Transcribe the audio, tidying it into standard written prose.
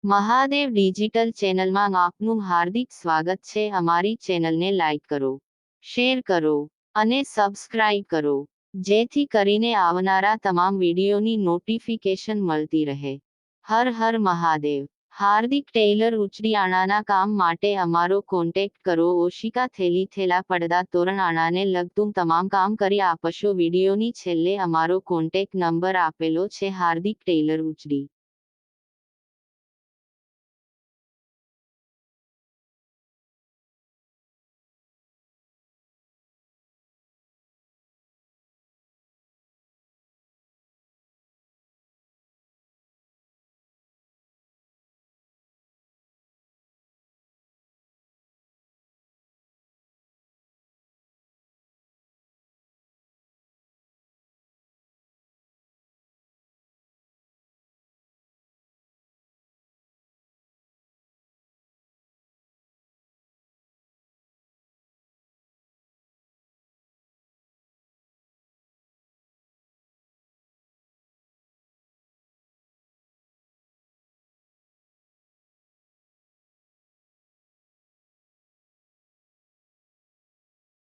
Mahadev digital ચેનલમાં આપનું હાર્દિક સ્વાગત છે. અમારી ચેનલને લાઈક કરો, શેર કરો અને સબસ્ક્રાઇબ કરો, જેથી કરીને આવનારા તમામ વિડીયોની નોટિફિકેશન મળતી રહે. હર હર મહાદેવ. હાર્દિક ટેલર ઉચડિયાણાના કામ માટે અમારો કોન્ટેક્ટ કરો. ઓશિકા થેલી થેલા પડદા તોરણ આણાને લગતું તમામ કામ કરી આપશો. વિડીયોની છેલ્લે અમારો કોન્ટેક્ટ નંબર આપેલો છે. હાર્દિક ટેલર ઉચડી